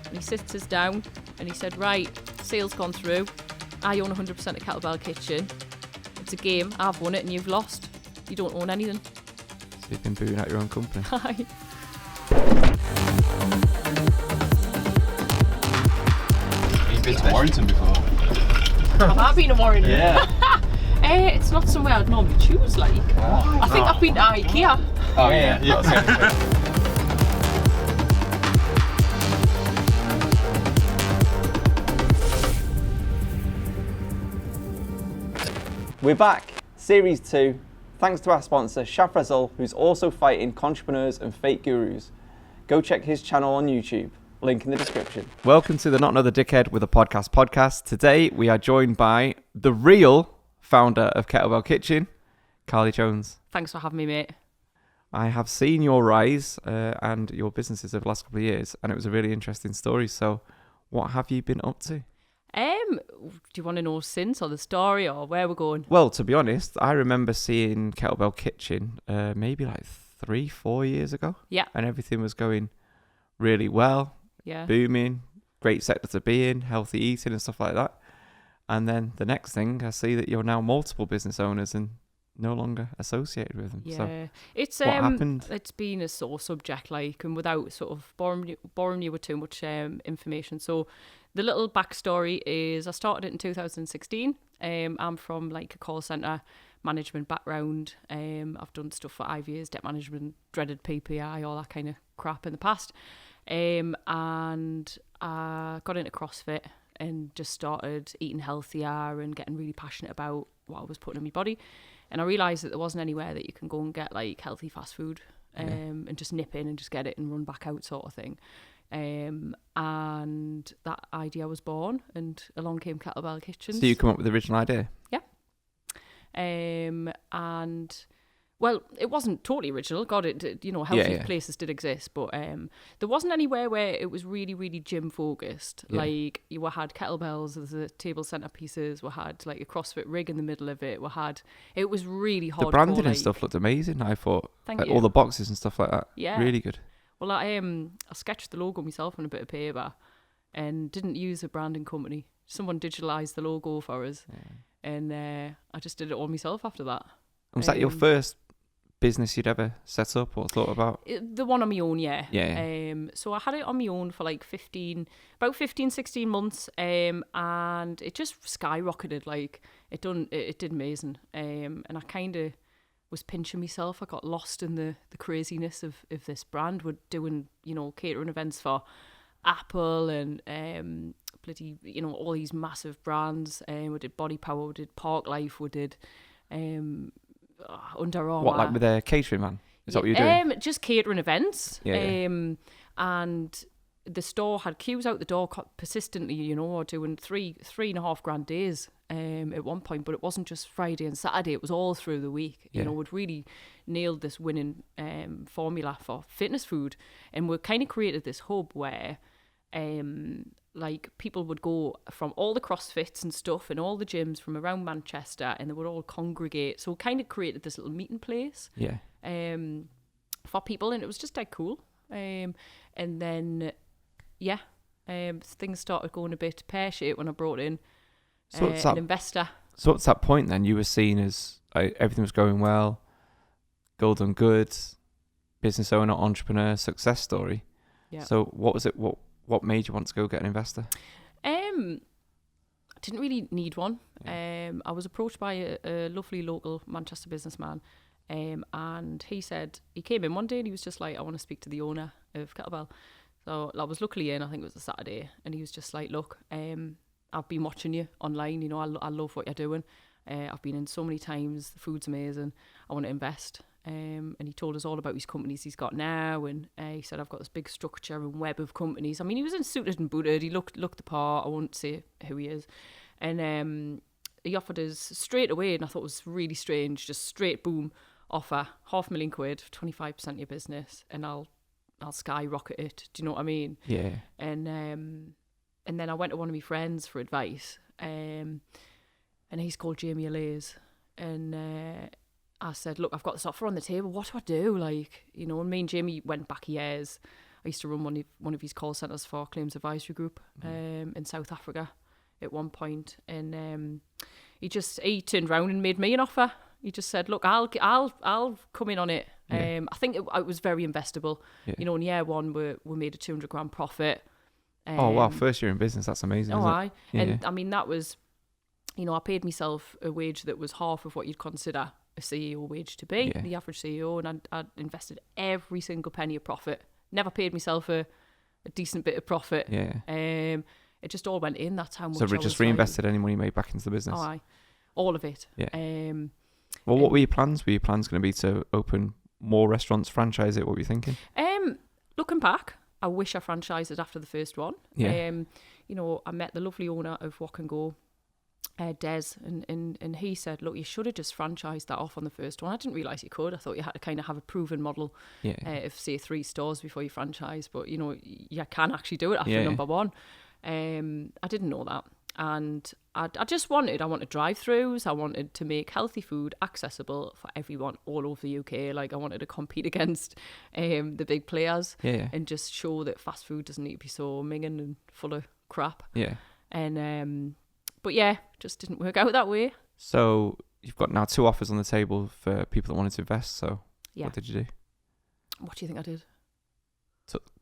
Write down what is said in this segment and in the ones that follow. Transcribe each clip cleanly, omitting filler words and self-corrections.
And he sits us down and he said, right, sale's gone through. I own 100% of KettlebellKitchen. It's a game. I've won it and you've lost. You don't own anything. So you've been booing out your own company. Hi. You've been to Warrington before? Have I been to Warrington? Yeah. It's not somewhere I'd normally choose, like. Oh. I think I've been to IKEA. Oh yeah. We're back, Series 2, thanks to our sponsor, Shafrazul, who's also fighting Contreprenuers and fake gurus. Go check his channel on YouTube, link in the description. Welcome to the Not Another Dìckhead with a podcast. Today we are joined by the real founder of KettlebellKitchen, Carley Jones. Thanks for having me, mate. I have seen your rise and your businesses over the last couple of years, and it was a really interesting story. So what have you been up to? Do you want to know since or the story or where we're going? Well, to be honest, I remember seeing KettlebellKitchen maybe like 3-4 years ago. Yeah. And everything was going really well, Yeah. booming, great sector to be in, healthy eating and stuff like that. And then the next thing, I see that you're now multiple business owners and no longer associated with them. Yeah, So it's what happened? It's been a sore subject, like, and without sort of boring you with too much information. So the little backstory is I started it in 2016. I'm from like a call center management background. I've done stuff for 5 years, debt management, dreaded PPI, all that kind of crap in the past. And I got into CrossFit and just started eating healthier and getting really passionate about what I was putting in my body. And I realised that there wasn't anywhere that you can go and get like healthy fast food and just nip in and just get it and run back out sort of thing. And that idea was born and along came KettlebellKitchen. So you come up with the original idea? Yeah. And well, it wasn't totally original. God, healthy places did exist, but there wasn't anywhere where it was really, really gym focused. Yeah. Like we had kettlebells as the table centerpieces. We had like a CrossFit rig in the middle of it. It was really hardcore. The branding and stuff looked amazing. I thought, Thank you. all the boxes and stuff like that. Yeah, really good. Well, I sketched the logo myself on a bit of paper, and didn't use a branding company. Someone digitalized the logo for us, and I just did it all myself after that. And was that your first business you'd ever set up or thought about? The one on my own, yeah. Yeah. So I had it on my own for like 16 months, and it just skyrocketed. Like it did amazing. And I kind of was pinching myself. I got lost in the craziness of this brand. We're doing, catering events for Apple and bloody, all these massive brands. We did Body Power, we did Park Life, we did Under Armour. What, like with a catering man? Is that what you're doing? Just catering events. Yeah. And the store had queues out the door persistently, doing $3.5 grand days at one point. But it wasn't just Friday and Saturday; it was all through the week. We'd really nailed this winning formula for fitness food, and we kind of created this hub where like people would go from all the CrossFits and stuff and all the gyms from around Manchester, and they would all congregate. So we kind of created this little meeting place. Yeah. For people, and it was just dead cool. And then, things started going a bit pear-shaped when I brought in an investor. So what's that point then? You were seen as everything was going well, golden goods, business owner, entrepreneur, success story. Yeah. So what was it? What made you want to go get an investor? I didn't really need one. I was approached by a lovely local Manchester businessman, and he came in one day and he was just like, I want to speak to the owner of Kettlebell. So I was luckily in, I think it was a Saturday, and he was just like, look, I've been watching you online, I love what you're doing. I've been in so many times, the food's amazing, I want to invest. And he told us all about his companies he's got now, and he said, I've got this big structure and web of companies. I mean, he was in suited and booted, he looked the part, I won't say who he is. And he offered us straight away, and I thought it was really strange, just straight boom offer, £500,000, 25% of your business, and I'll skyrocket it. Do you know what I mean? Yeah. And then I went to one of my friends for advice, and he's called Jamie Allays, and I said, look, I've got this offer on the table. What do I do? And me and Jamie went back years. I used to run one of his call centres for Claims Advisory Group in South Africa at one point, and he turned around and made me an offer. He just said, "Look, I'll come in on it." I think it was very investable. Yeah. In year one we made a 200 grand profit. Oh wow, first year in business, that's amazing. Oh, isn't it? aye. And I mean, that was, I paid myself a wage that was half of what you'd consider a CEO wage to be, the average CEO, and I'd invested every single penny of profit. Never paid myself a decent bit of profit. Yeah. It just all went in. That's how much. So we just reinvested any money made back into the business. Oh, aye. All of it. Yeah. Well, what were your plans? Were your plans going to be to open more restaurants, franchise it? What were you thinking? Looking back, I wish I franchised it after the first one. Yeah. I met the lovely owner of Walk and Go, Des, and he said, "Look, you should have just franchised that off on the first one." I didn't realise you could. I thought you had to kind of have a proven model of, say, 3 stores before you franchise. But, you can actually do it after number one. I didn't know that. And I wanted drive-throughs. I wanted to make healthy food accessible for everyone all over the UK. Like, I wanted to compete against the big players and just show that fast food doesn't need to be so minging and full of crap. Yeah. And but just didn't work out that way. So you've got now 2 offers on the table for people that wanted to invest. So what did you do? What do you think I did?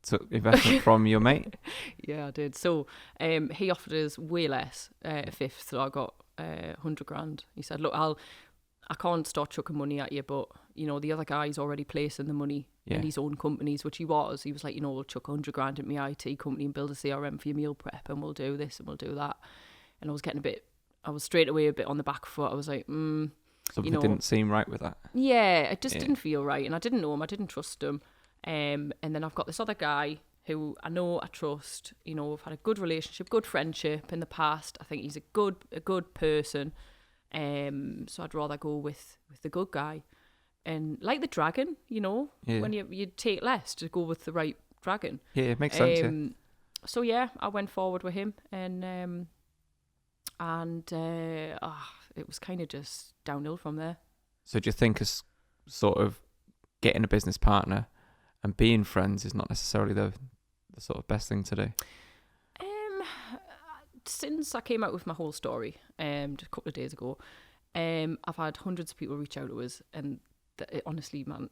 Took investment from your mate? Yeah, I did. So he offered us way less, a fifth. So I got 100 grand. He said, "Look, I can't start chucking money at you, but the other guy's already placing the money in his own companies," which he was. He was like, "We'll chuck 100 grand at my IT company and build a CRM for your meal prep, and we'll do this and we'll do that." And I was straight away a bit on the back foot. I was like, Something didn't seem right with that. Yeah, it just didn't feel right, and I didn't know him. I didn't trust him. And then I've got this other guy who I know, I trust. We've had a good relationship, good friendship in the past. I think he's a good person. So I'd rather go with the good guy. And like the dragon, when you take less to go with the right dragon. Yeah, it makes sense. So I went forward with him, and it was kind of just downhill from there. So do you think as sort of getting a business partner and being friends is not necessarily the sort of best thing to do? Since I came out with my whole story just a couple of days ago, I've had hundreds of people reach out to us, and honestly, man,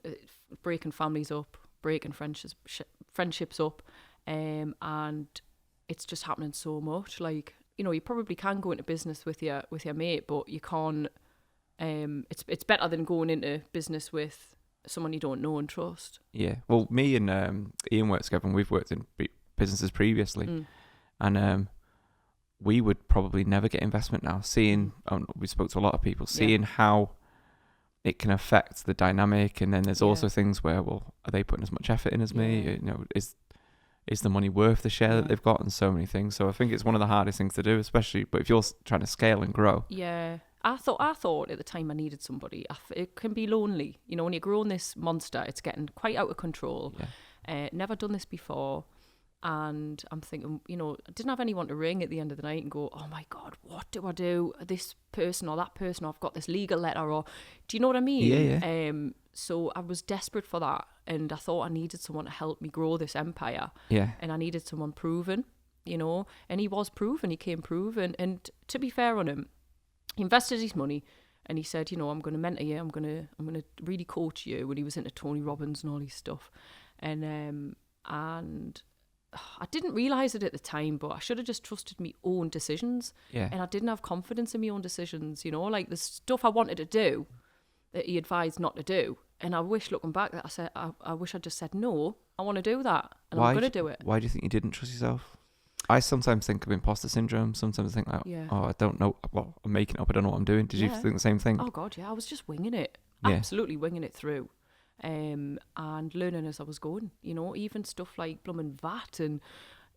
breaking families up, breaking friendships up, and it's just happening so much. Like, you probably can go into business with your mate, but you can't. It's better than going into business with someone you don't know and trust. Yeah. Well, me and Ian work together, and we've worked in businesses previously, and we would probably never get investment now. We spoke to a lot of people, seeing how it can affect the dynamic, and then there's also things where, well, are they putting as much effort in as me? Is the money worth the share that they've got, and so many things. So I think it's one of the hardest things to do, especially, but if you're trying to scale and grow. Yeah. I thought at the time I needed somebody. It can be lonely. When you're growing this monster, it's getting quite out of control. Yeah. Never done this before. And I'm thinking, I didn't have anyone to ring at the end of the night and go, "Oh my God, what do I do? This person or that person, or I've got this legal letter," or, do you know what I mean? Yeah. So I was desperate for that. And I thought I needed someone to help me grow this empire. Yeah. And I needed someone proven, and he was proven. He came proven. And to be fair on him, he invested his money, and he said, "I'm going to mentor you. I'm going to really coach you." When he was into Tony Robbins and all his stuff, and I didn't realise it at the time, but I should have just trusted my own decisions. Yeah. And I didn't have confidence in my own decisions. Like the stuff I wanted to do that he advised not to do. And I wish, looking back, that I wish I'd just said, "No, I want to do that, and I'm going to do it." Why do you think you didn't trust yourself? I sometimes think of imposter syndrome. Sometimes I think like, "Oh, I don't know. Well, I'm making it up. I don't know what I'm doing." Did you think the same thing? Oh God, yeah. I was just winging it. Absolutely winging it through. And learning as I was going. Even stuff like blooming VAT and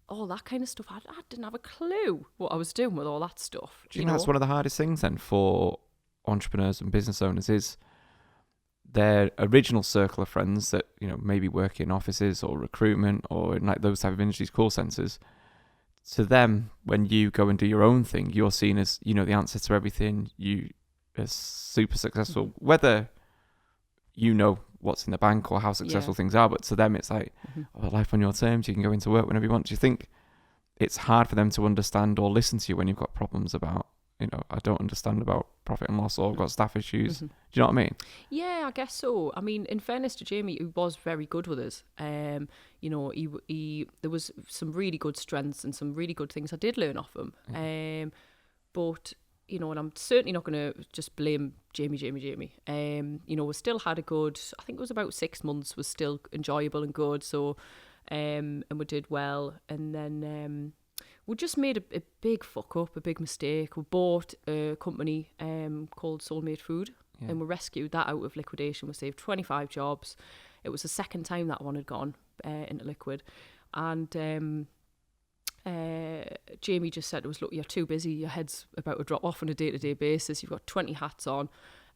all that kind of stuff. I didn't have a clue what I was doing with all that stuff. Do you think that's one of the hardest things then for entrepreneurs and business owners, is their original circle of friends that, maybe work in offices or recruitment or in like those type of industries, call centers. To them, when you go and do your own thing, you're seen as, the answer to everything. You are super successful, whether what's in the bank or how successful things are, but to them it's like, oh, life on your terms, you can go into work whenever you want. Do you think it's hard for them to understand or listen to you when you've got problems about, you know, I don't understand about profit and loss, or I've got staff issues? Do you know what I mean? Yeah, I guess so. I mean, in fairness to Jamie, he was very good with us. You know, he there was some really good strengths and some really good things I did learn off him. But you know, and I'm certainly not going to just blame Jamie. You know, we still had a good, I think it was about 6 months, was still enjoyable and good. So, and we did well. And then we just made a big fuck up, a big mistake. We bought a company called Soulmate Food, and we rescued that out of liquidation. We saved 25 jobs. It was the second time that one had gone into liquid. And Jamie just said to us, look, you're too busy, your head's about to drop off on a day-to-day basis, you've got 20 hats on,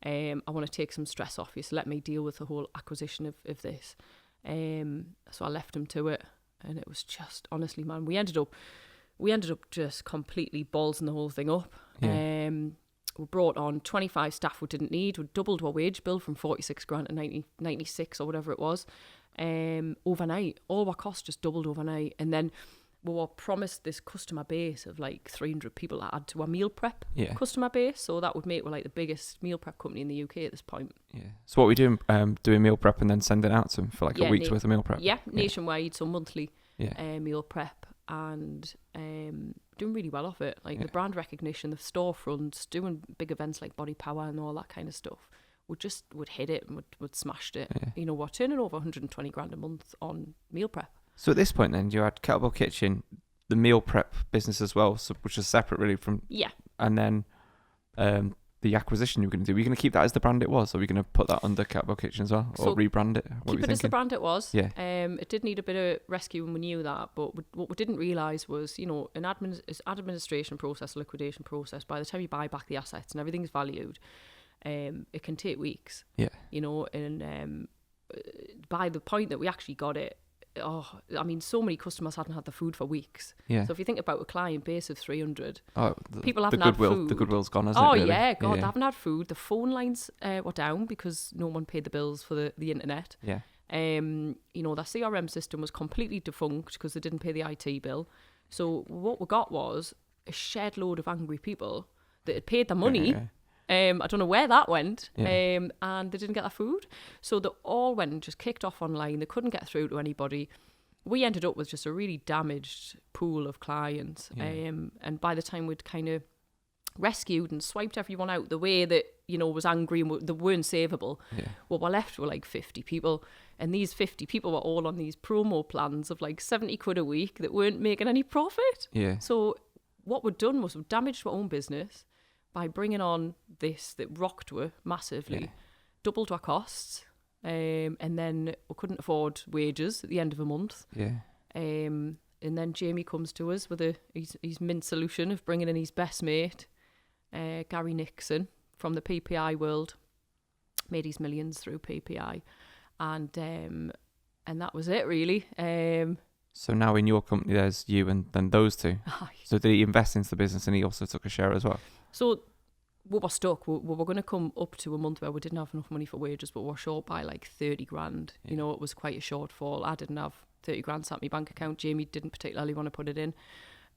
I want to take some stress off you, so let me deal with the whole acquisition of this. So I left him to it, and it was just, honestly, man, we ended up just completely ballsing the whole thing up. We brought on 25 staff we didn't need. We doubled our wage bill from 46 grand to 96 or whatever it was, overnight. All our costs just doubled overnight. And then we were promised this customer base of like 300 people to add to our meal prep customer base. So that would make we're like the biggest meal prep company in the UK at this point. Yeah. So what we doing meal prep and then sending it out to them for like a week's worth of meal prep? Yeah, nationwide, so monthly meal prep, and doing really well off it. Like the brand recognition, the storefronts, doing big events like Body Power and all that kind of stuff. Would hit it and would smashed it. Yeah. You know, we're turning over 120 grand a month on meal prep. So at this point then, you had Kettlebell Kitchen, the meal prep business as well, so, which is separate really from... Yeah. And then the acquisition you were going to do, were you going to keep that as the brand it was, or were you going to put that under Kettlebell Kitchen as well, or rebrand it? Keep it as the brand it was. Yeah. It did need a bit of rescue and we knew that, but what we didn't realise was, you know, an administration process, liquidation process, by the time you buy back the assets and everything's valued, it can take weeks. Yeah. You know, and by the point that we actually got it, I mean, so many customers hadn't had the food for weeks. Yeah. So if you think about a client base of 300, people haven't had food. The goodwill's gone, hasn't it? Really? Yeah, God, they haven't had food. The phone lines were down because no one paid the bills for the internet. Yeah. You know, their CRM system was completely defunct because they didn't pay the IT bill. So what we got was a shed load of angry people that had paid their money. I don't know where that went, and they didn't get their food. So they all went and just kicked off online. They couldn't get through to anybody. We ended up with just a really damaged pool of clients. And by the time we'd kind of rescued and swiped everyone out the way that, you know, was angry and they weren't savable, well, we're left with like 50 people. And these 50 people were all on these promo plans of like 70 quid a week that weren't making any profit. Yeah. So what we'd done was we'd damaged our own business by bringing on this that rocked her massively, doubled our costs, and then we couldn't afford wages at the end of a month. Yeah. And then Jamie comes to us with his mint solution of bringing in his best mate, Gary Nixon from the PPI world, made his millions through PPI, and that was it really. So now in your company, there's you and then those two. So did he invest into the business and he also took a share as well? So we were stuck. We were going to come up to a month where we didn't have enough money for wages, but we were short by like 30 grand. Yeah. You know, it was quite a shortfall. I didn't have 30 grand sat in my bank account. Jamie didn't particularly want to put it in.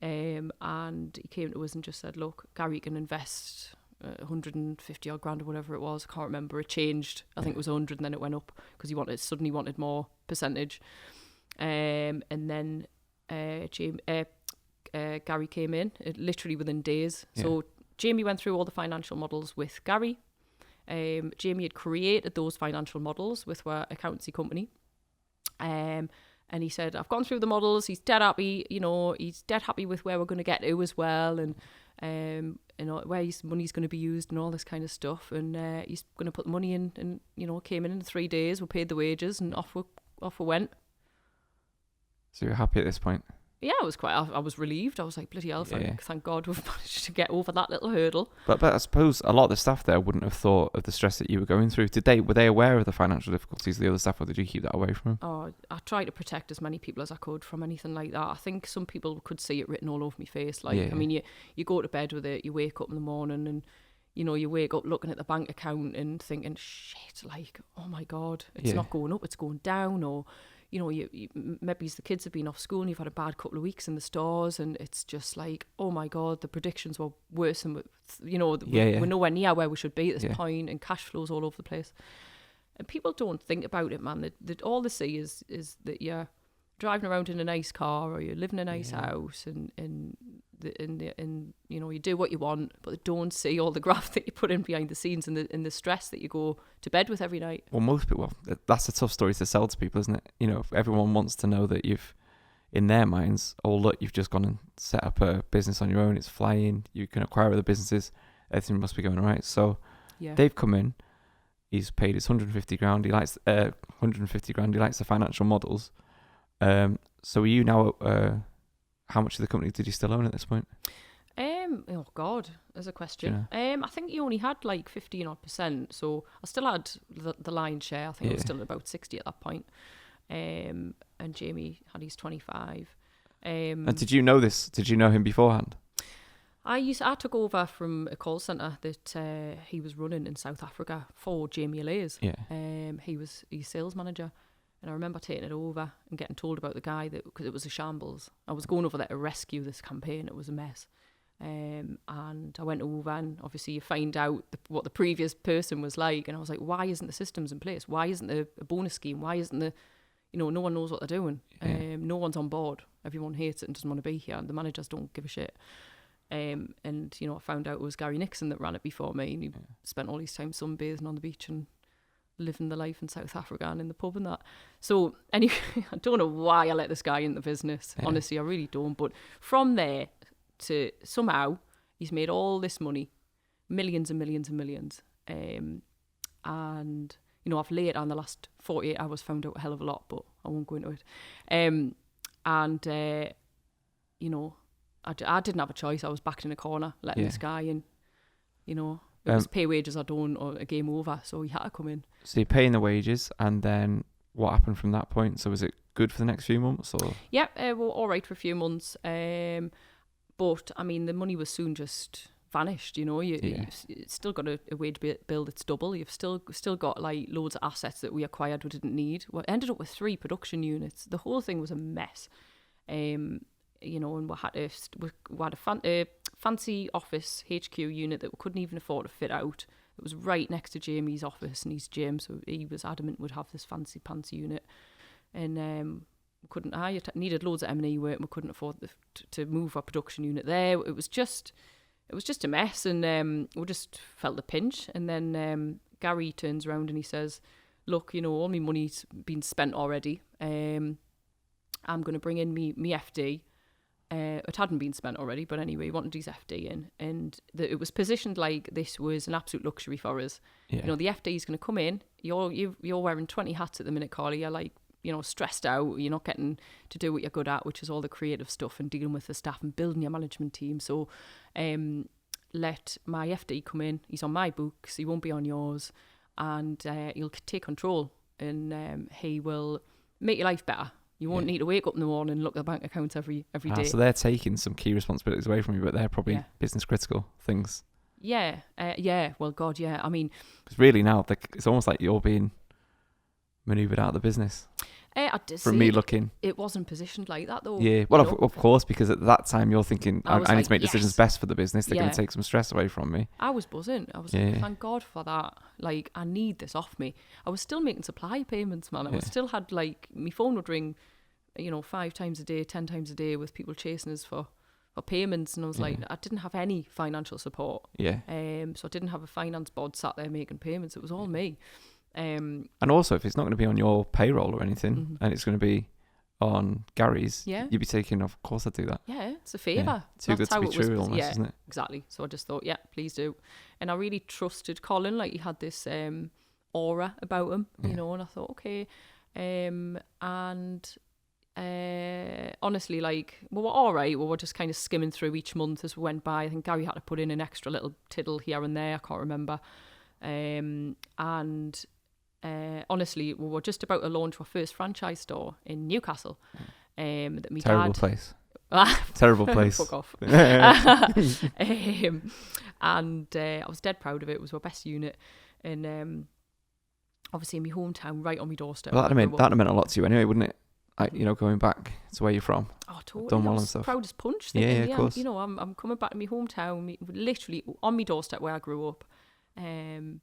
And he came to us and just said, look, Gary can invest 150 odd grand or whatever it was. I can't remember. It changed. I think it was 100 and then it went up because he suddenly wanted more percentage. And then Gary came in literally within days. Yeah. So Jamie went through all the financial models with Gary. Jamie had created those financial models with our accountancy company. And he said, I've gone through the models. He's dead happy. You know, he's dead happy with where we're going to get to as well. And, you know, where his money's going to be used and all this kind of stuff. And he's going to put the money in and, you know, came in 3 days. We paid the wages and off we went. So you're happy at this point? Yeah, I was relieved. I was like, bloody hell, thank God we've managed to get over that little hurdle. But I suppose a lot of the staff there wouldn't have thought of the stress that you were going through. Were they aware of the financial difficulties of the other staff, or did you keep that away from them? Oh, I tried to protect as many people as I could from anything like that. I think some people could see it written all over my face. Like, I mean, you go to bed with it, you wake up in the morning and, you know, you wake up looking at the bank account and thinking, shit, like, oh my God, it's not going up, it's going down. Or, you know, you maybe the kids have been off school and you've had a bad couple of weeks in the stores, and it's just like, oh my God, the predictions were worse than, you know, we're nowhere near where we should be at this point, and cash flows all over the place. And people don't think about it, man. That all they see is that you're driving around in a nice car, or you're living in a nice house, and you know, you do what you want, but they don't see all the graft that you put in behind the scenes, and the stress that you go to bed with every night. Well, most people, that's a tough story to sell to people, isn't it? You know, everyone wants to know that you've, in their minds, oh look, you've just gone and set up a business on your own, it's flying, you can acquire other businesses, everything must be going all right. So they've come in, he's paid his 150 grand, he likes 150 grand, he likes the financial models. So are you now, how much of the company did you still own at this point? Oh God, there's a question. I think you only had like 15 odd %, so I still had the lion's share. I think I was still at about 60 at that point. And Jamie had his 25. And did you know this? Did you know him beforehand? I took over from a call centre that he was running in South Africa for Jamie Allays. He was his sales manager. And I remember taking it over and getting told about the guy, that because it was a shambles. I was going over there to rescue this campaign. It was a mess. And I went over, and obviously you find out what the previous person was like. And I was like, why isn't the systems in place? Why isn't there a bonus scheme? Why isn't the, you know, no one knows what they're doing. No one's on board. Everyone hates it and doesn't want to be here. And the managers don't give a shit. And, you know, I found out it was Gary Nixon that ran it before me. And he spent all his time sunbathing on the beach and living the life in South Africa and in the pub and that. So anyway, I don't know why I let this guy in the business. Honestly, I really don't. But from there to somehow he's made all this money, millions and millions and millions. And, you know, I've later in the last 48 hours found out a hell of a lot, but I won't go into it. You know, I didn't have a choice. I was backed in a corner, letting this guy in, you know. It was pay wages I don't, or a game over, so he had to come in. So you're paying the wages, and then what happened from that point? So was it good for the next few months? Or yeah, well, all right for a few months. But, I mean, the money was soon just vanished, you know. You've still got a wage bill that's double. You've still got, like, loads of assets that we acquired we didn't need. We ended up with 3 production units. The whole thing was a mess. You know, and we had a fancy office HQ unit that we couldn't even afford to fit out. It was right next to Jamie's office and his gym, so he was adamant we'd have this fancy unit. And we couldn't. I needed loads of M&E work, and we couldn't afford to move our production unit there. It was just a mess, and we just felt the pinch. And then Gary turns around and he says, "Look, you know, all my money's been spent already. I'm going to bring in me FD." It hadn't been spent already, but anyway, he wanted his FD in, and it was positioned like this was an absolute luxury for us. You know, the FD is going to come in. You're wearing 20 hats at the minute, Carley. You're like, you know, stressed out. You're not getting to do what you're good at, which is all the creative stuff and dealing with the staff and building your management team. So, let my FD come in. He's on my books. He won't be on yours, and he'll take control, and he will make your life better. You won't need to wake up in the morning and look at the bank accounts every day. So they're taking some key responsibilities away from you, but they're probably business critical things. Well, God, yeah. I mean, because really now it's almost like you're being manoeuvred out of the business. I did From me looking, it wasn't positioned like that though. Yeah, well, of course, because at that time you're thinking, I need to make decisions best for the business. They're going to take some stress away from me. I was buzzing. I was like, thank God for that. Like, I need this off me. I was still making supply payments, man. I still had, like, my phone would ring, you know, 5 times a day, 10 times a day with people chasing us for payments, and I was like, I didn't have any financial support. So I didn't have a finance bod sat there making payments. It was all me. And also, if it's not going to be on your payroll or anything, and it's going to be on Gary's, you'd be taking, of course I'd do that. Yeah, it's a favour. Too good to be true, almost, isn't it? Exactly. So I just thought, please do. And I really trusted Colin. Like, he had this aura about him, you know, and I thought, okay. Honestly, like, we were all right. We were just kind of skimming through each month as we went by. I think Gary had to put in an extra little tiddle here and there. I can't remember. Honestly, we were just about to launch our first franchise store in Newcastle. Terrible place. Terrible place. Fuck off. And I was dead proud of it. It was our best unit. And obviously in my hometown, right on my doorstep. Well, that'd have meant a lot to you anyway, wouldn't it? Like, you know, going back to where you're from. Oh, totally. Done well I and was stuff. proud as punch. Yeah, Thinking, of course. You know, I'm coming back to my hometown, literally on my doorstep where I grew up, in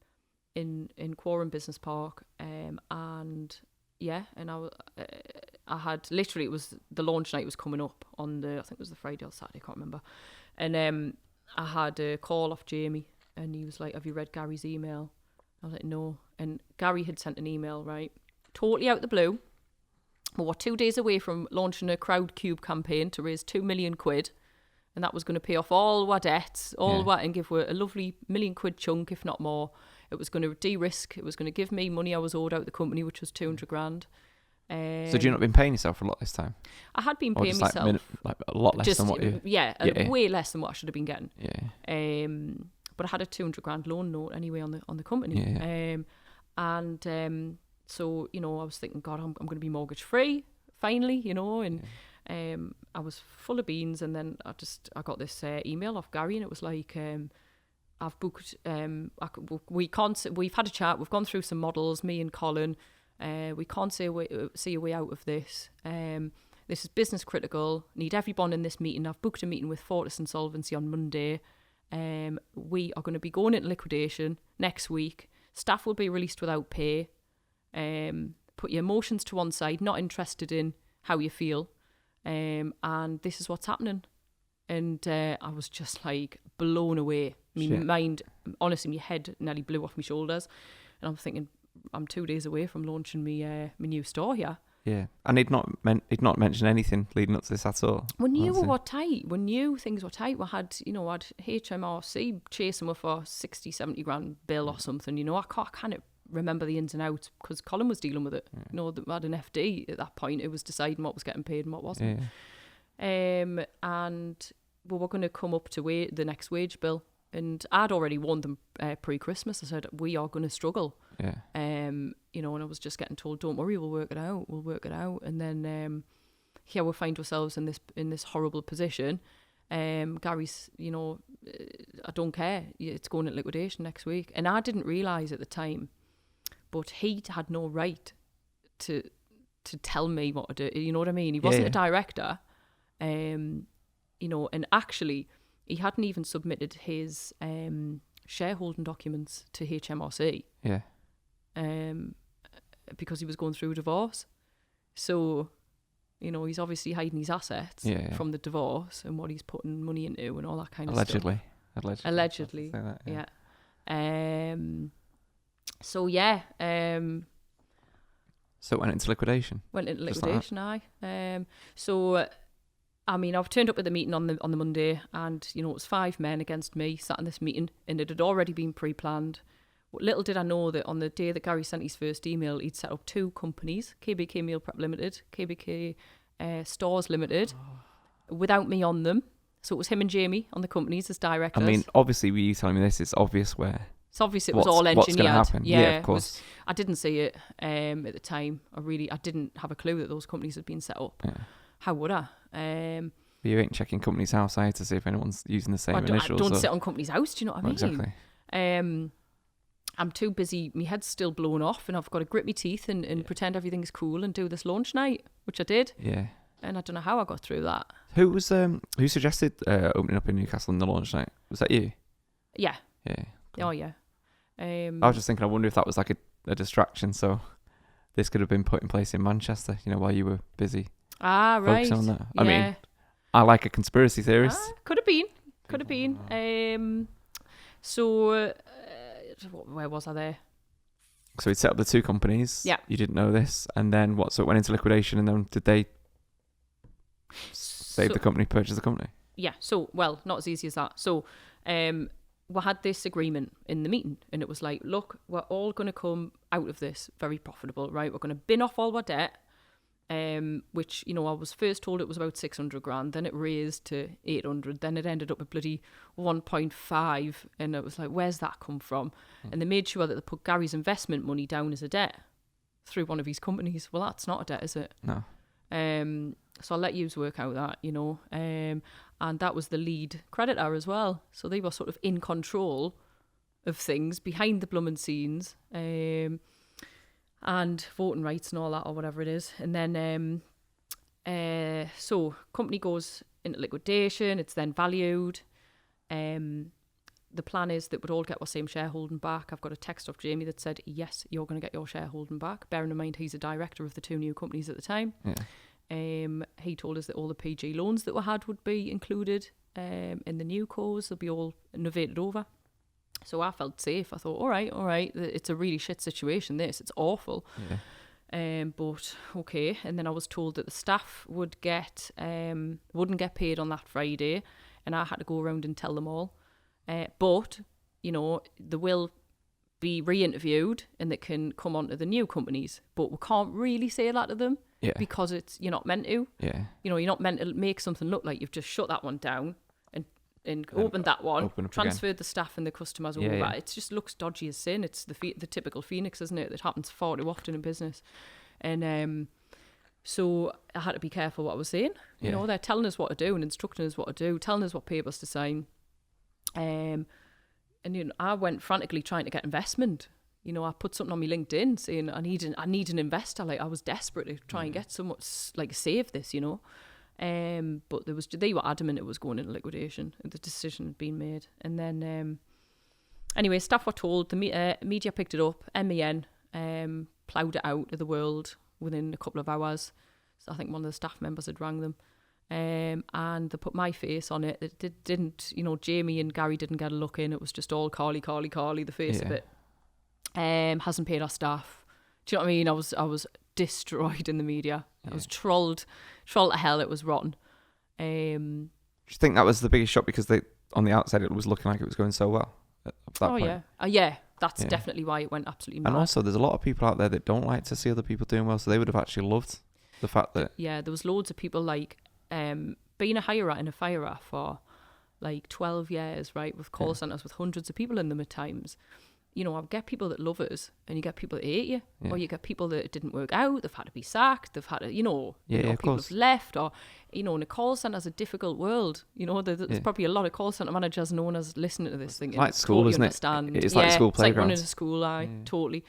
Quarren Business Park, and yeah, and I had literally, it was the launch night was coming up on I think it was the Friday or Saturday, I can't remember, and I had a call off Jamie, and he was like, "Have you read Gary's email?" I was like, "No," and Gary had sent an email, right, totally out the blue. We're 2 days away from launching a Crowdcube campaign to raise 2 million quid, and that was going to pay off all our debts, and give her a lovely £1 million chunk, if not more. It was going to de-risk. It was going to give me money I was owed out the company, which was 200 grand. So had you not been paying yourself a lot this time? I had been paying just myself. Like a lot less than what you... way less than what I should have been getting. Yeah. But I had a 200 grand loan note anyway on the company. Yeah. So, you know, I was thinking, God, I'm going to be mortgage free finally, you know, and I was full of beans, and then I got this email off Gary, and it was like, I've booked, we've had a chat, we've gone through some models, me and Colin, we can't see a way out of this. This is business critical, need everyone in this meeting. I've booked a meeting with Fortis Insolvency on Monday. We are going to be going into liquidation next week. Staff will be released without pay. Put your emotions to one side, not interested in how you feel, and this is what's happening. And I was just like blown away. My mind, honestly, my head nearly blew off my shoulders, and I'm thinking, I'm 2 days away from launching my new store here. Yeah, and he'd not mentioned anything leading up to this at all. We knew we were tight. We knew things were tight. We had, you know, had HMRC chasing me for 60, 70 grand bill or something. You know, I kind of remember the ins and outs because Colin was dealing with it. Yeah. You know, we had an FD at that point. It was deciding what was getting paid and what wasn't. Yeah. And we were going to come up to the next wage bill. And I'd already warned them pre-Christmas. I said, we are going to struggle. Yeah. You know, and I was just getting told, don't worry, we'll work it out. And then here we find ourselves in this horrible position. Gary's, you know, I don't care. It's going at liquidation next week. And I didn't realise at the time, but he had no right to tell me what to do. You know what I mean? He wasn't a director. You know, and actually, he hadn't even submitted his shareholding documents to HMRC. Yeah. Because he was going through a divorce. So, you know, he's obviously hiding his assets from the divorce and what he's putting money into and all that kind of stuff. Allegedly. That, yeah. So, yeah. So it went into liquidation? Went into liquidation, aye. So, I mean, I've turned up at the meeting on the Monday, and, you know, it was 5 men against me sat in this meeting, and it had already been pre-planned. Little did I know that on the day that Gary sent his first email, he'd set up 2 companies, KBK Meal Prep Limited, KBK Stores Limited, without me on them. So it was him and Jamie on the companies as directors. I mean, obviously, with you telling me this, it's obvious where... It's obvious it was all engineered. What's going to happen? Yeah, of course. I didn't see it at the time. I didn't have a clue that those companies had been set up. Yeah. How would I? You ain't checking companies' house, I had to see if anyone's using the same initials. I don't sit on company's house, do you know what I mean? Exactly. I'm too busy, my head's still blown off, and I've got to grit my teeth and pretend everything's cool and do this launch night, which I did. Yeah. And I don't know how I got through that. Who suggested opening up in Newcastle in the launch night? Was that you? Yeah. Yeah. Cool. Oh, yeah. I was just thinking, I wonder if that was like a distraction, so this could have been put in place in Manchester, you know, while you were busy. Right. Focusing on that. Yeah. I mean, I like a conspiracy theorist. Could have been. So, where was I there? So he'd set up the 2 companies. Yeah. You didn't know this. And then what? So it went into liquidation, and then did they save the company, purchase the company? Yeah. So, well, not as easy as that. So, we had this agreement in the meeting, and it was like, look, we're all going to come out of this very profitable, right? We're going to bin off all our debt, which, you know, I was first told it was about 600 grand, then it raised to 800, then it ended up at bloody 1.5, and it was like, where's that come from? And they made sure that they put Gary's investment money down as a debt through one of his companies. Well, that's not a debt, is it? No. So I'll let you work out that, you know. And that was the lead creditor as well. So they were sort of in control of things behind the blooming scenes, and voting rights and all that, or whatever it is. And then, so company goes into liquidation. It's then valued. The plan is that we'd all get our same shareholding back. I've got a text off Jamie that said, yes, you're going to get your shareholding back. Bearing in mind he's a director of the 2 new companies at the time. Yeah. He told us that all the PG loans that we had would be included in the new cos. They'll be all novated over. So I felt safe. I thought, all right, it's a really shit situation, this. It's awful. Yeah. But okay. And then I was told that the staff wouldn't get paid on that Friday, and I had to go around and tell them all. But, you know, they will be re-interviewed and they can come on to the new companies. But we can't really say that to them because you're not meant to. Yeah. You know, you're not meant to make something look like you've just shut that one down and opened that one, transferred the staff and the customers over. Yeah. It just looks dodgy as sin. It's the typical phoenix, isn't it? That happens far too often in business. And so I had to be careful what I was saying. You know, they're telling us what to do and instructing us what to do, telling us what papers to sign. And you know, I went frantically trying to get investment. You know, I put something on my LinkedIn saying I need an investor. Like I was desperate to try and get somewhat like save this. You know, but they were adamant it was going into liquidation. The decision had been made, and then anyway, staff were told. The media picked it up. MEN ploughed it out to the world within a couple of hours. So I think one of the staff members had rang them. And they put my face on it. It didn't, you know, Jamie and Gary didn't get a look in. It was just all Carley, the face of it. Hasn't paid our staff. Do you know what I mean? I was destroyed in the media. I was trolled to hell. It was rotten. Do you think that was the biggest shock because on the outside it was looking like it was going so well at that point? Yeah. That's definitely why it went absolutely mad. And also, there's a lot of people out there that don't like to see other people doing well, so they would have actually loved the fact that... Yeah, there was loads of people like... being a hirer and a firer for like 12 years, right, with call centres with hundreds of people in them at times. You know, I get people that love us and you get people that hate you, or you get people that it didn't work out, they've had to be sacked, they've had to, people have left, or, you know, and a call centre's a difficult world. You know, there's probably a lot of call centre managers and owners listening to this thing. Like school, totally isn't understand. It's like school playground. It's like running a school, totally.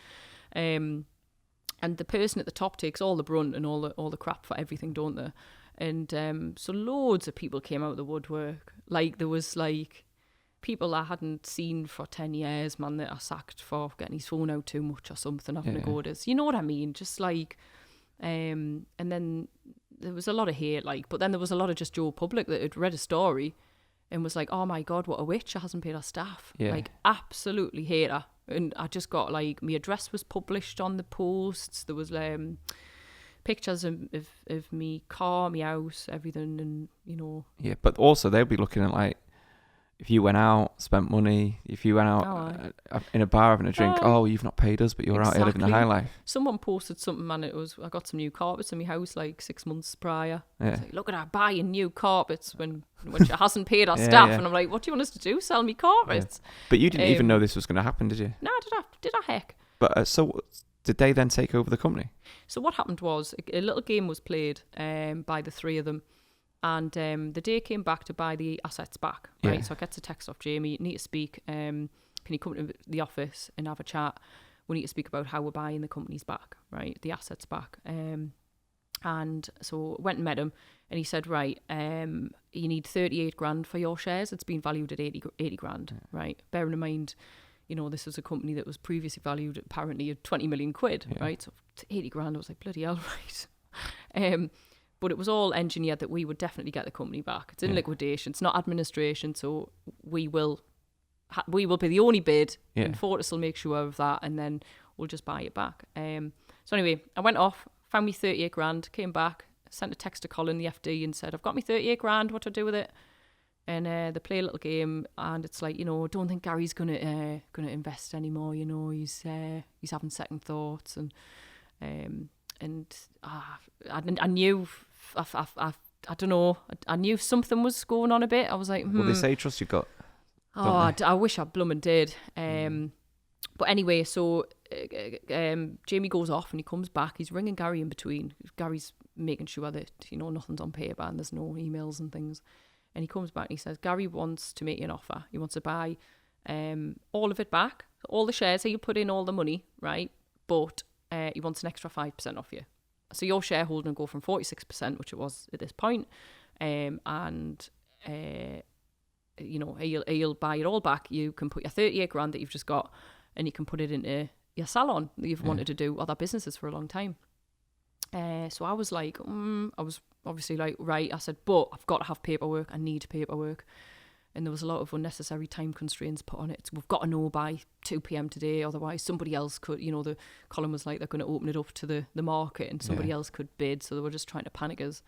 And the person at the top takes all the brunt and all the crap for everything, don't they? And so loads of people came out of the woodwork. Like there was like people I hadn't seen for 10 years, man, that I sacked for getting his phone out too much or something, having a go at us. You know what I mean? Just like, and then there was a lot of hate, like, but then there was a lot of just Joe Public that had read a story and was like, oh my God, what a witch, she hasn't paid her staff. Yeah. Like, absolutely hate her. And I just got like, my address was published on the posts. There was pictures of me car, me house, everything, and you know. Yeah, but also they'll be looking at like, if you went out, spent money, if you went out in a bar having a drink, you've not paid us, but you're out here living a high life. Someone posted something, man, I got some new carpets in my house like 6 months prior. Yeah. Like, look at her buying new carpets when she hasn't paid her staff. And I'm like, what do you want us to do? Sell me carpets? Yeah. But you didn't even know this was going to happen, did you? No, did I heck? But so did they then take over the company? So what happened was a little game was played by the three of them. And the day came back to buy the assets back, right? Yeah. So I get a text off Jamie, need to speak. Can you come to the office and have a chat? We need to speak about how we're buying the companies back, right? The assets back. And so went and met him and he said, right, you need 38 grand for your shares. It's been valued at 80 grand, right? Bearing in mind, you know, this was a company that was previously valued apparently at 20 million quid, right? So 80 grand, I was like, bloody hell, right? But it was all engineered that we would definitely get the company back. It's in liquidation. It's not administration, so we will be the only bid, and Fortis will make sure of that, and then we'll just buy it back. So anyway, I went off, found me 38 grand, came back, sent a text to Colin, the FD, and said, I've got me 38 grand, what do I do with it? And they play a little game, and it's like, you know, don't think Gary's gonna invest anymore. You know, he's having second thoughts, and I knew. I don't know. I knew something was going on a bit. I was like, Well, they say trust your gut. I wish I bloomin' did. But But anyway, so Jamie goes off and he comes back. He's ringing Gary in between. Gary's making sure that, you know, nothing's on paper and there's no emails and things. And he comes back and he says, Gary wants to make you an offer. He wants to buy all of it back, all the shares. So you put in all the money, right? But he wants an extra 5% off you. So your shareholding will go from 46%, which it was at this point, you know, he'll buy it all back. You can put your 38 grand that you've just got, and you can put it into your salon that you've wanted to do other businesses for a long time. So I was like, I was obviously like, right. I said, but I've got to have paperwork. I need paperwork. And there was a lot of unnecessary time constraints put on it. So we've got to know by 2 p.m. today, otherwise somebody else could, you know, the column was like, they're going to open it up to the market and somebody else could bid. So they were just trying to panic us.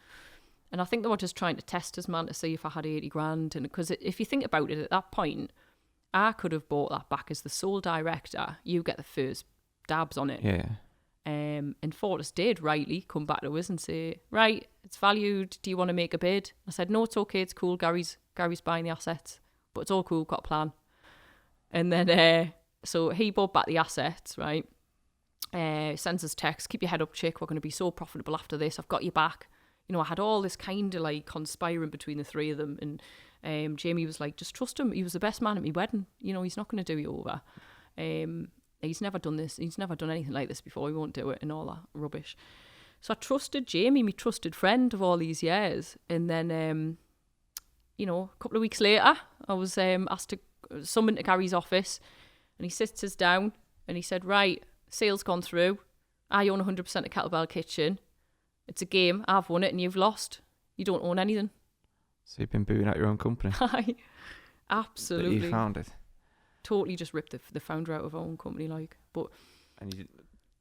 And I think they were just trying to test us, man, to see if I had 80 grand. And because if you think about it, at that point, I could have bought that back as the sole director. You get the first dabs on it. Yeah. And Fortis did rightly come back to us and say, right, it's valued. Do you want to make a bid? I said, no, it's okay. It's cool. Gary's buying the assets, but it's all cool. Got a plan. And then, so he bought back the assets, right? Sends us text, keep your head up, chick. We're going to be so profitable after this. I've got you back. You know, I had all this kind of like conspiring between the three of them. And Jamie was like, just trust him. He was the best man at my wedding. You know, he's not going to do you over. He's never done this. He's never done anything like this before. He won't do it and all that rubbish. So I trusted Jamie, my trusted friend of all these years. And then, you know, a couple of weeks later, I was asked to summon to Gary's office. And he sits us down and he said, right, sale's gone through. I own 100% of KettlebellKitchen. It's a game. I've won it and you've lost. You don't own anything. So you've been booing at your own company? Absolutely. But you found it? Totally just ripped the founder out of our own company, like. But and you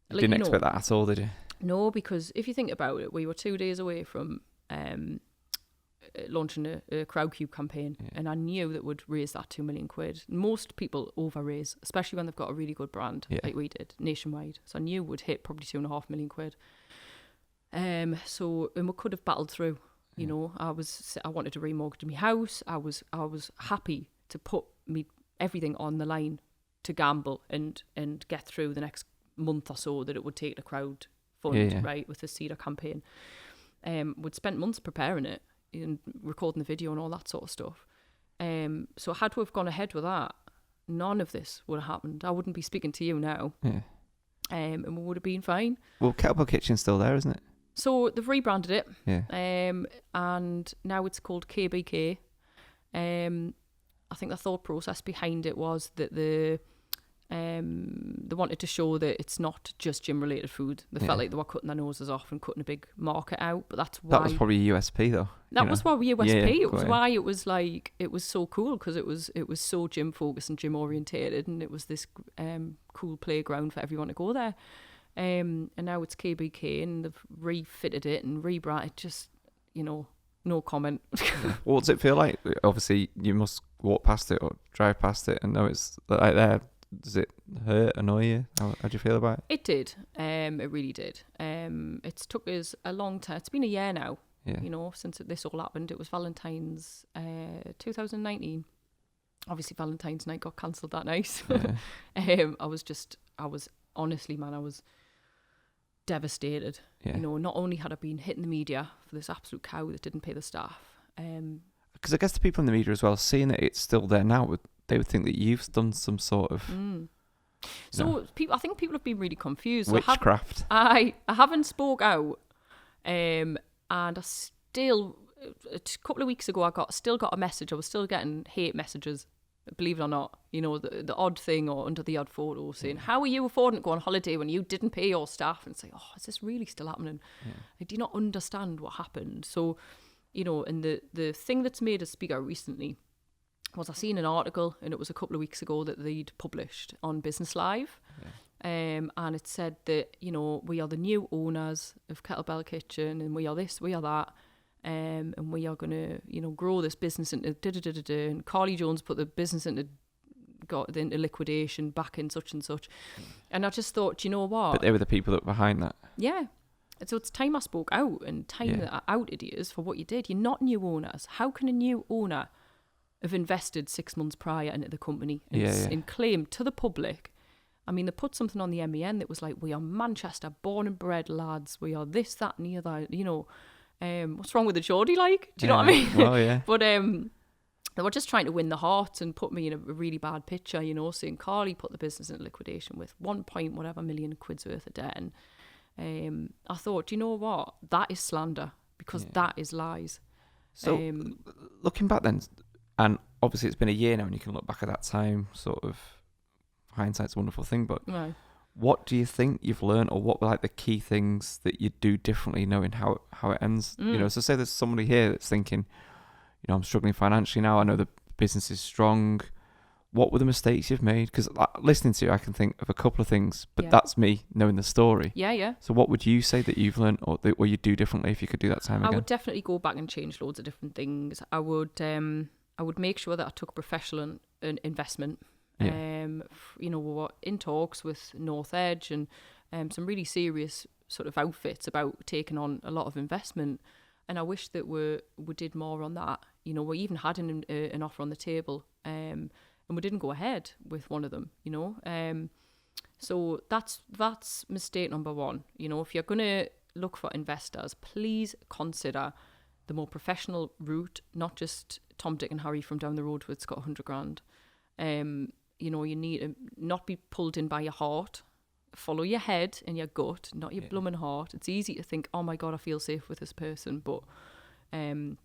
like, didn't expect that at all, did you? No, because if you think about it, we were 2 days away from launching a Crowdcube campaign, and I knew that would raise that £2 million. Most people over raise, especially when they've got a really good brand like we did nationwide. So I knew we'd hit probably £2.5 million. So and we could have battled through. You know, I wanted to remortgage my house. I was happy to put me everything on the line to gamble and get through the next month or so that it would take the crowd fund, right, with the Cedar campaign. We'd spent months preparing it and recording the video and all that sort of stuff. So had we have gone ahead with that, none of this would have happened. I wouldn't be speaking to you now. Yeah. And we would have been fine. Well, KettlebellKitchen's still there, isn't it? So they've rebranded it. Yeah. And now it's called KBK. I think the thought process behind it was that they wanted to show that it's not just gym related food. They felt like they were cutting their noses off and cutting a big market out, but that's why. That was probably a USP though. That was why USP. It was why it was like, it was so cool because it was so gym focused and gym orientated, and it was this cool playground for everyone to go there. And now it's KBK and they've refitted it and rebranded. Just, you know, no comment. What does it feel like? Obviously, you must walk past it or drive past it and know it's like there. Does it hurt, annoy you? How do you feel about it? It did. It really did. It's took us a long time. It's been a year now, you know, since this all happened. It was Valentine's 2019. Obviously, Valentine's night got cancelled that night. I was honestly, man, I was devastated. You know, not only had I been hitting the media for this absolute cow that didn't pay the staff. Because I guess the people in the media as well, seeing that it's still there now, they would think that you've done some sort of... So I think people have been really confused. Witchcraft. I haven't spoke out, and I still, a couple of weeks ago, I still got a message. I was still getting hate messages, believe it or not. You know, the odd thing or under the odd photo saying, how are you affording to go on holiday when you didn't pay your staff? And say, oh, is this really still happening? Like, do you not understand what happened? So, you know, and the thing that's made us speak out recently was I seen an article, and it was a couple of weeks ago that they'd published on Business Live. And it said that, you know, we are the new owners of KettlebellKitchen, and we are this, we are that, and we are going to, you know, grow this business into da-da-da-da-da. And Carley Jones put the business into liquidation back in such and such. And I just thought, you know what? But they were the people that were behind that. Yeah. And so it's time I spoke out, and time that I outed you for what you did. You're not new owners. How can a new owner have invested 6 months prior into the company and claim to the public, I mean, they put something on the MEN that was like, we are Manchester, born and bred lads. We are this, that, and the other. You know, what's wrong with the Geordie? Like, do you know what I mean? Well, yeah. But they were just trying to win the hearts and put me in a really bad picture. You know, saying Carley put the business in liquidation with 1 point whatever million quid's worth of debt. And I thought, do you know what? That is slander, because that is lies. So looking back then, and obviously it's been a year now, and you can look back at that time. Sort of hindsight's a wonderful thing, but. Right. What do you think you've learned, or what were like the key things that you do differently, knowing how it ends? You know, so say there's somebody here that's thinking, you know, I'm struggling financially now. I know the business is strong. What were the mistakes you've made? Because listening to you, I can think of a couple of things, but that's me knowing the story. Yeah. So what would you say that you've learned, or you'd do differently if you could do that time again? I would definitely go back and change loads of different things. I would make sure that I took professional investment. Yeah. You know, we were in talks with North Edge and some really serious sort of outfits about taking on a lot of investment, and I wish that we did more on that. You know, we even had an offer on the table, and we didn't go ahead with one of them. You know, so that's mistake number one. You know, if you're gonna look for investors, please consider the more professional route, not just Tom, Dick, and Harry from down the road who's got 100 grand. You know, you need to not be pulled in by your heart. Follow your head and your gut, not your blooming heart. It's easy to think, oh my God, I feel safe with this person. But, you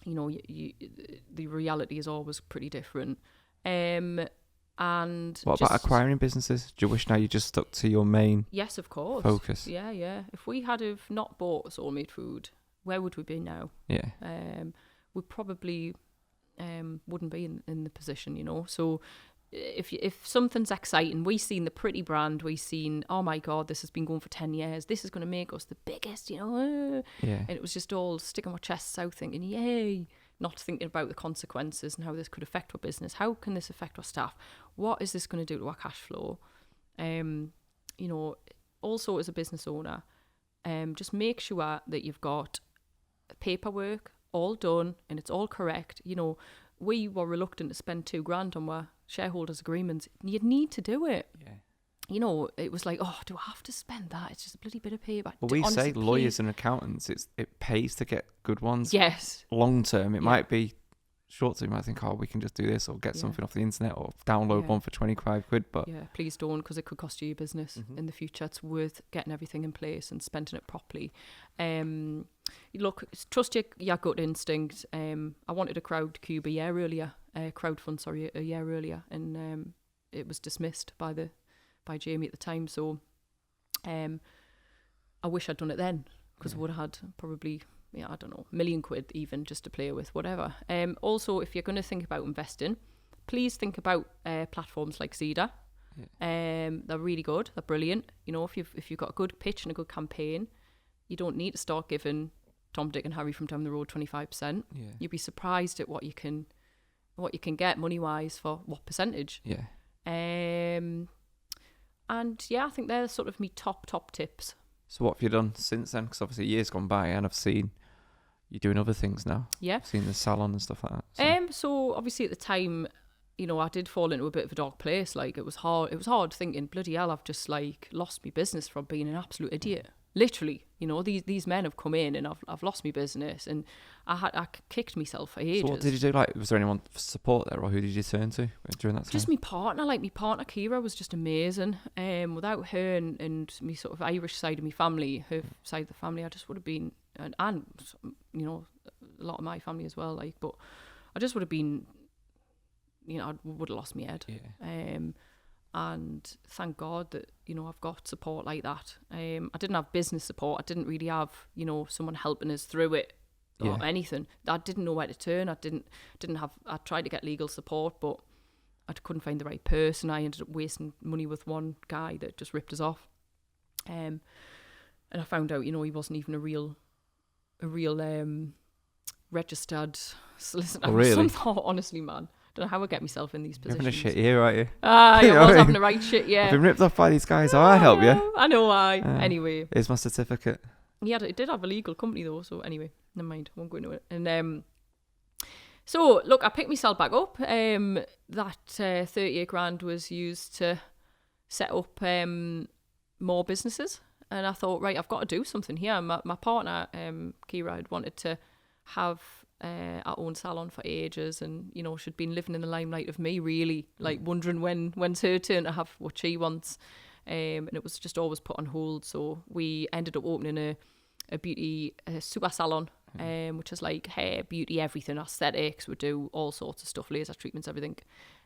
know, the reality is always pretty different. And what about acquiring businesses? Do you wish now you just stuck to your main yes, of course. focus? Yeah. If we had have not bought Soulmade Food, where would we be now? Yeah. We probably wouldn't be in the position, you know. So if something's exciting, we've seen the pretty brand, we've seen, oh my God, this has been going for 10 years, this is going to make us the biggest, you know. Yeah. And it was just all sticking our chests out thinking, yay, not thinking about the consequences and how this could affect our business. How can this affect our staff? What is this going to do to our cash flow? You know, also as a business owner, just make sure that you've got paperwork all done and it's all correct. You know, we were reluctant to spend $2,000 on our shareholders agreements. You'd need to do it. Yeah. You know, it was like, oh, do I have to spend that? It's just a bloody bit of paper. Well, we say lawyers and accountants, it pays to get good ones. Yes. Long term, it might be short term. You might think, oh, we can just do this or get something off the internet or download one for 25 quid. But yeah, please don't, because it could cost you your business in the future. It's worth getting everything in place and spending it properly. Look, trust your gut instinct. I wanted a crowdfund a year earlier, and it was dismissed by Jamie at the time. So I wish I'd done it then, because I would have had probably, I don't know, £1 million even just to play with, whatever. Also, if you're going to think about investing, please think about platforms like Zeta. They're really good. They're brilliant. You know, if you've got a good pitch and a good campaign, you don't need to start giving Tom, Dick, and Harry from down the road 25%. Yeah. You'd be surprised at what you can get money wise for what percentage. Yeah. And yeah, I think they're sort of me top tips. So what have you done since then? Because obviously years gone by, and I've seen you doing other things now. Yeah. I've seen the salon and stuff like that. So obviously at the time, you know, I did fall into a bit of a dark place. Like it was hard thinking, bloody hell, I've just like lost my business from being an absolute idiot. Literally, you know, these men have come in and I've lost my business, and I kicked myself for ages. So what did you do? Like, was there anyone for support there, or who did you turn to during that time? Just my partner. Like, my partner Kira was just amazing. Without her and me sort of Irish side of my family, her side of the family, I just would have been, and you know, a lot of my family as well. Like, but I just would have been, you know, I would have lost my head. Yeah. And thank God that, you know, I've got support like that. I didn't have business support. I didn't really have, you know, someone helping us through it or anything. I didn't know where to turn. I tried to get legal support, but I couldn't find the right person. I ended up wasting money with one guy that just ripped us off. And I found out, you know, he wasn't even a real registered solicitor. Oh, really? Honestly, man. Don't know how I get myself in these positions. You're having a shit year, aren't you? I was having the right shit, yeah. I've been ripped off by these guys. I help you. I know why. Anyway. Here's my certificate. It did have a legal company though, so anyway, never mind. I won't go into it. And so, look, I picked myself back up. That 38 grand was used to set up more businesses. And I thought, right, I've got to do something here. My partner, Kira, had wanted to have our own salon for ages, and you know, she'd been living in the limelight of me, really, like wondering when's her turn to have what she wants, and it was just always put on hold. So we ended up opening a beauty super salon, which is like hair, beauty, everything, aesthetics. We do all sorts of stuff, laser treatments, everything.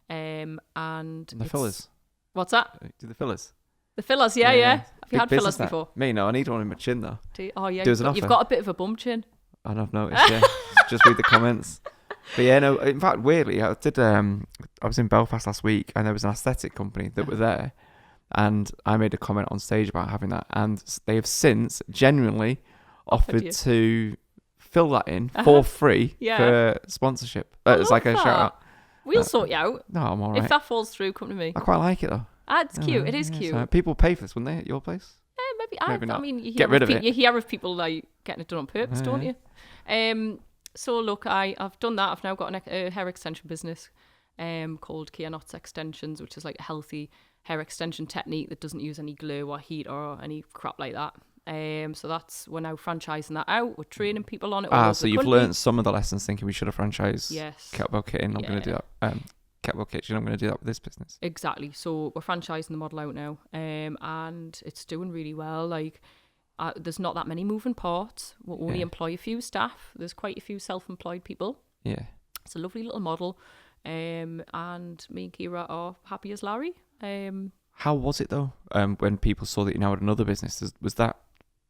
And the fillers. What's that? Do the fillers? The fillers, yeah. Have you had fillers that. before? Me, no. I need one in my chin though. Oh yeah, you've got a bit of a bum chin. And I've noticed, yeah. Just read the comments. But yeah, no. In fact, weirdly, I did. I was in Belfast last week, and there was an aesthetic company that were there, and I made a comment on stage about having that, and they have since genuinely offered to fill that in for free for sponsorship. It's like a shout out. We'll sort you out. No, I'm alright. If that falls through, come to me. I quite like it though. It's cute. It is cute. So people pay for this, wouldn't they, at your place? Maybe not. I mean, you hear of people like getting it done on purpose, don't you? So look, I've done that. I've now got a hair extension business called Knots Extensions, which is like a healthy hair extension technique that doesn't use any glue or heat or any crap like that. So we're now franchising that out. We're training people on it. So you've learned some of the lessons, thinking we should have franchised KettlebellKitchen. I'm going to do that. KettlebellKitchen, I'm going to do that with this business. Exactly. So we're franchising the model out now, and it's doing really well. Like, there's not that many moving parts. We'll only employ a few staff. There's quite a few self-employed people. Yeah. It's a lovely little model, and me and Kira are happy as Larry. How was it though? When people saw that you now had another business, was that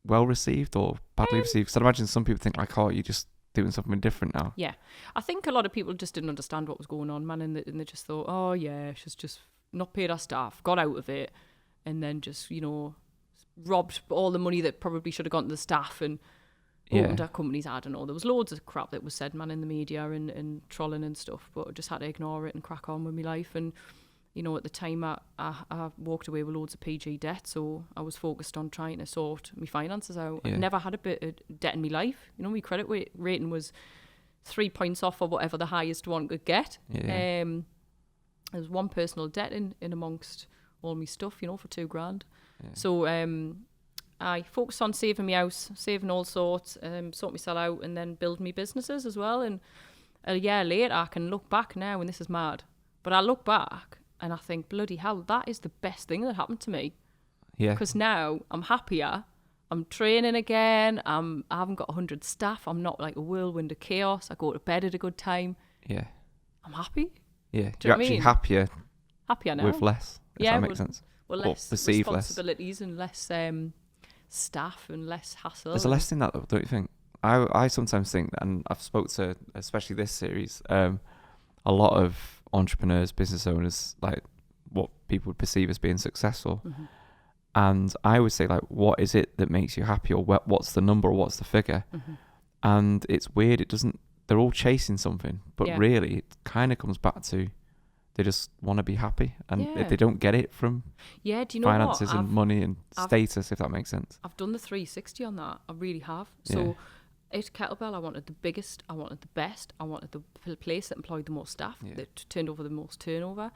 well received or badly received? Because I'd imagine some people think like, "Oh, you just doing something different now." Yeah, I think a lot of people just didn't understand what was going on, man, and they just thought, oh yeah, she's just not paid her staff, got out of it, and then just, you know, robbed all the money that probably should have gone to the staff and opened her companies. I don't know, there was loads of crap that was said, man, in the media and trolling and stuff, but I just had to ignore it and crack on with my life. And you know, at the time I walked away with loads of PG debt, so I was focused on trying to sort my finances out. I never had a bit of debt in my life. You know, my credit rating was 3 points off or whatever the highest one could get. There's one personal debt in amongst all my stuff, you know, for $2,000. So I focused on saving my house, saving all sorts, sort myself out, and then build my businesses as well. And a year later I can look back now, and this is mad, but I look back and I think, bloody hell, that is the best thing that happened to me. Yeah. Because now I'm happier. I'm training again. I haven't got 100 staff. I'm not like a whirlwind of chaos. I go to bed at a good time. Yeah. I'm happy. Yeah. You're actually happier. Happier now. With less. If that makes sense. Well, less responsibilities and less staff and less hassle. There's a lesson in that though, don't you think? I sometimes think, and I've spoke to, especially this series, a lot of entrepreneurs, business owners, like what people would perceive as being successful. Mm-hmm. And I would say, like, what is it that makes you happy, or what's the number, or what's the figure? Mm-hmm. And it's weird, they're all chasing something, but really it kind of comes back to they just want to be happy, and if they don't get it from do you know finances and money and status, if that makes sense. I've done the 360 on that. I really have. So at Kettlebell, I wanted the biggest, I wanted the best, I wanted the place that employed the most staff, that turned over the most turnover.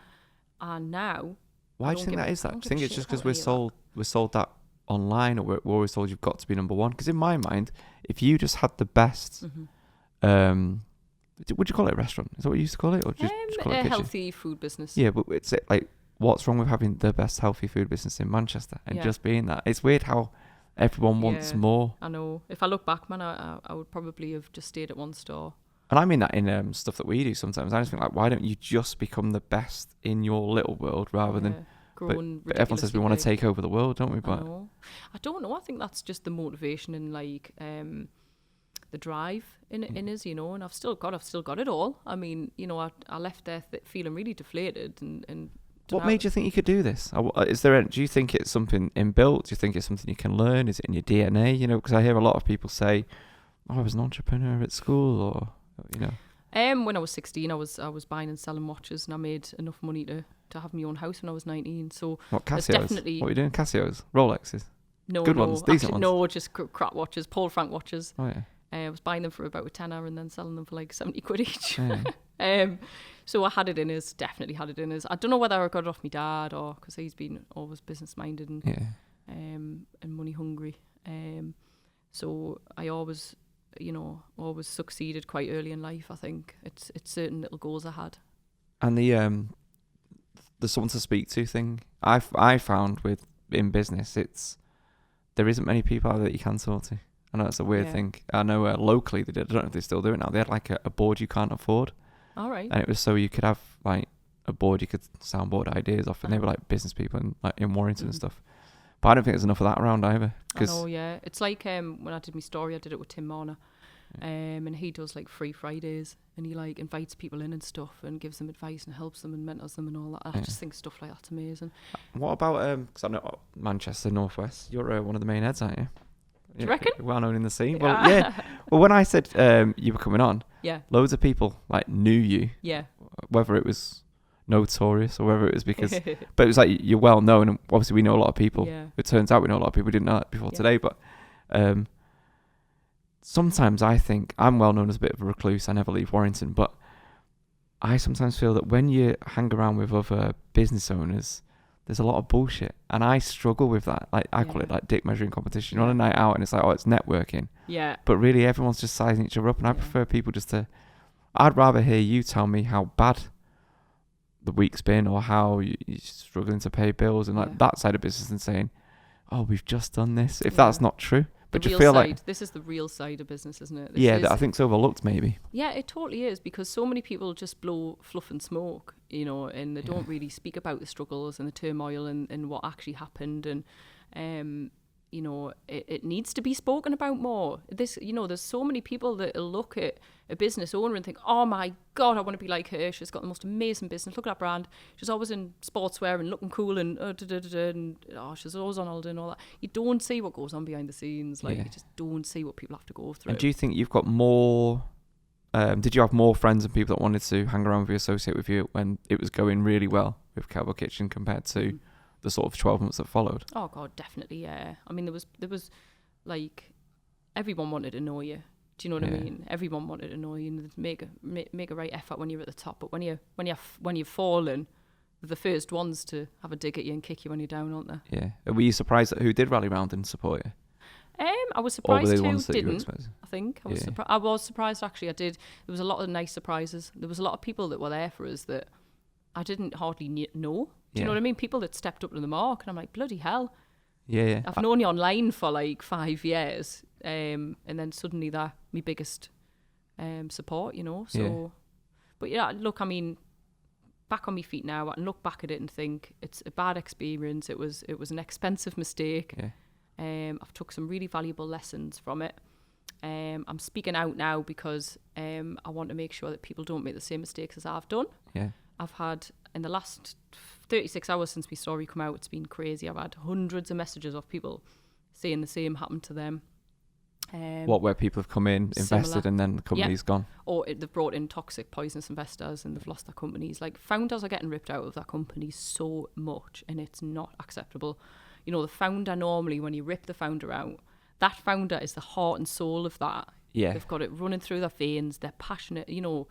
And now, why do you think that is? Do you think it's just because we're sold that online, or we're always told you've got to be number one? Because in my mind, if you just had the best, would you call it a restaurant? Is that what you used to call it, or just call it a kitchen? Healthy food business? Yeah, but it's like, what's wrong with having the best healthy food business in Manchester and just being that? It's weird how everyone wants more. I know. If I look back, man, I would probably have just stayed at one store. And I mean that in stuff that we do sometimes. I just think, like, why don't you just become the best in your little world rather than... But everyone says we want to take over the world, don't we? But I don't know. I think that's just the motivation and like the drive in us, you know. And I've still got it all. I mean, you know, I left there feeling really deflated and what made you think you could do this? Do you think it's something inbuilt? Do you think it's something you can learn? Is it in your DNA? You know, because I hear a lot of people say, "Oh, I was an entrepreneur at school," or you know. When I was 16, I was buying and selling watches, and I made enough money to have my own house when I was 19. So what, Casios? What are you doing? Casios, Rolexes. No, good ones, decent ones. No, just crap watches, Paul Frank watches. Oh yeah. I was buying them for about a tenner and then selling them for like 70 quid each. So I had it in us, definitely had it in us. I don't know whether I got it off my dad or because he's been always business minded and money hungry. So I always, always succeeded quite early in life. I think it's certain little goals I had. And the someone to speak to thing, I found in business, there isn't many people out there that you can talk to. I know that's a weird thing. I know locally they did. I don't know if they still do it now. They had like a board you can't afford. All right. And it was so you could have like a board you could soundboard ideas off, and they were like business people in Warrington and stuff. But I don't think there's enough of that around either. I know, yeah. It's like when I did my story, I did it with Tim Marner. And he does like free Fridays, and he like invites people in and stuff and gives them advice and helps them and mentors them and all that. I just think stuff like that's amazing. What about because I know Manchester Northwest, you're one of the main heads, aren't you? Do you reckon? Well known in the scene. Well, yeah. Well, when I said you were coming on, loads of people like knew you. Yeah. Whether it was notorious or whether it was because, but it was like you're well known, and obviously we know a lot of people. Yeah. It turns out we know a lot of people. We didn't know that before today, but sometimes I think I'm well known as a bit of a recluse. I never leave Warrington, but I sometimes feel that when you hang around with other business owners, there's a lot of bullshit, and I struggle with that. Like I call it like dick measuring competition. On a night out, and it's like, oh, it's networking. Yeah. But really, everyone's just sizing each other up, and I prefer people just to. I'd rather hear you tell me how bad the week's been, or how you're struggling to pay bills, and like that side of business, than saying, oh, we've just done this. If that's not true. But you feel like this is the real side of business, isn't it? I think it's overlooked maybe. Yeah, it totally is, because so many people just blow fluff and smoke, and they don't really speak about the struggles and the turmoil and what actually happened, and it needs to be spoken about more. There's so many people that look at a business owner and think, oh my God, I want to be like her. She's got the most amazing business. Look at that brand. She's always in sportswear and looking cool and she's always on holiday and all that. You don't see what goes on behind the scenes. You just don't see what people have to go through. And do you think you've got more... did you have more friends and people that wanted to hang around with you, associate with you when it was going really well with KettlebellKitchen compared to the sort of 12 months that followed? Oh God, definitely, yeah. I mean, there was like everyone wanted to know you. Do you know what I mean? Everyone wanted to know you and make a right effort when you're at the top. But when you've fallen, they're the first ones to have a dig at you and kick you when you're down, aren't they? Yeah. Were you surprised at who did rally round and support you? I was surprised who didn't. I think I was surprised. I was surprised actually. I did. There was a lot of nice surprises. There was a lot of people that were there for us that I didn't hardly know. Do you know what I mean? People that stepped up to the mark, and I'm like, bloody hell. Yeah. I've known you online for like 5 years, and then suddenly that my biggest support, So, but look, I mean, back on my feet now, I can look back at it and think it's a bad experience. It was an expensive mistake. Yeah. I've took some really valuable lessons from it. I'm speaking out now because I want to make sure that people don't make the same mistakes as I've done. Yeah. I've had, in the last 36 hours since my story come out, it's been crazy. I've had hundreds of messages of people saying the same happened to them. Where people have come in, invested, and then the company's gone? Or they've brought in toxic, poisonous investors and they've lost their companies. Like, founders are getting ripped out of their companies so much, and it's not acceptable. The founder normally, when you rip the founder out, that founder is the heart and soul of that. Yeah. They've got it running through their veins. They're passionate, Well,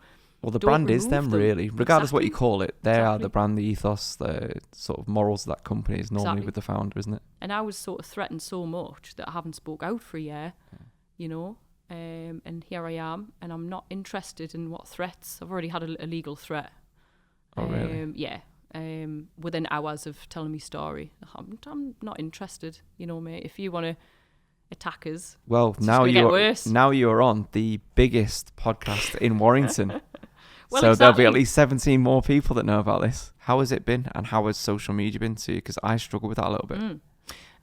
the brand is them, really. Regardless what you call it, they are the brand, the ethos, the sort of morals of that company is normally with the founder, isn't it? And I was sort of threatened so much that I haven't spoke out for a year, and here I am, and I'm not interested in what threats. I've already had a legal threat. Oh, really? Yeah. Within hours of telling me story. I'm not interested, mate. If you want to attack us, well, now you're on the biggest podcast in Warrington. Well, so there'll be at least 17 more people that know about this. How has it been, and how has social media been to you? Because I struggle with that a little bit.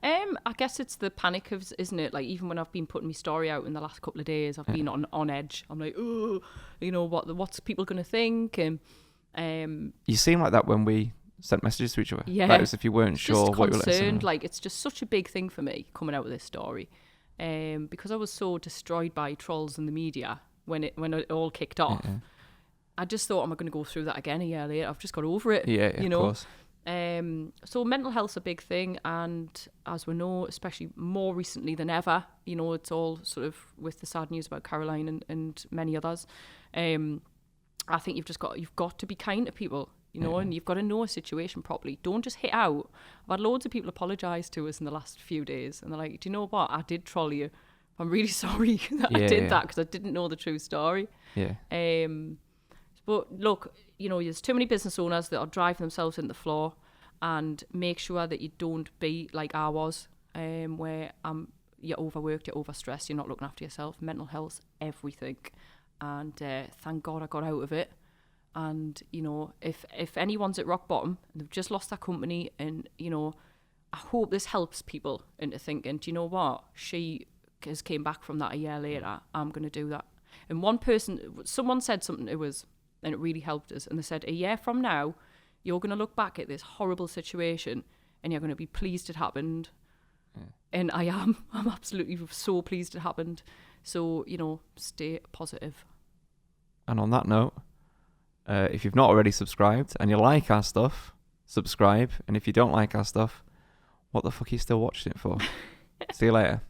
I guess it's the panic of, isn't it? Like, even when I've been putting my story out in the last couple of days, I've been on edge. I'm like, oh, what's people going to think? And you seem like that when we sent messages to each other. Yeah, like as if you weren't sure what you were concerned. Like, it's just such a big thing for me coming out with this story, because I was so destroyed by trolls in the media when it all kicked off. Yeah. I just thought, am I going to go through that again a year later? I've just got over it. Yeah, of course. So mental health's a big thing, and as we know, especially more recently than ever, it's all sort of with the sad news about Caroline and many others. I think you've got to be kind to people, you know, and you've got to know a situation properly. Don't just hit out. I've had loads of people apologise to us in the last few days, and they're like, do you know what? I did troll you. I'm really sorry that I did that because I didn't know the true story. Yeah. But look, you know, there's too many business owners that are driving themselves into the floor, and make sure that you don't be like I was, where you're overworked, you're overstressed, you're not looking after yourself. Mental health, everything. And thank God I got out of it. And, you know, if anyone's at rock bottom and they've just lost their company, and, you know, I hope this helps people into thinking, do you know what? She has came back from that a year later. I'm going to do that. And someone said something to us, and it really helped us. And they said, a year from now, you're going to look back at this horrible situation and you're going to be pleased it happened. Yeah. And I'm absolutely so pleased it happened. So, you know, stay positive. And on that note, if you've not already subscribed and you like our stuff, subscribe. And if you don't like our stuff, what the fuck are you still watching it for? See you later.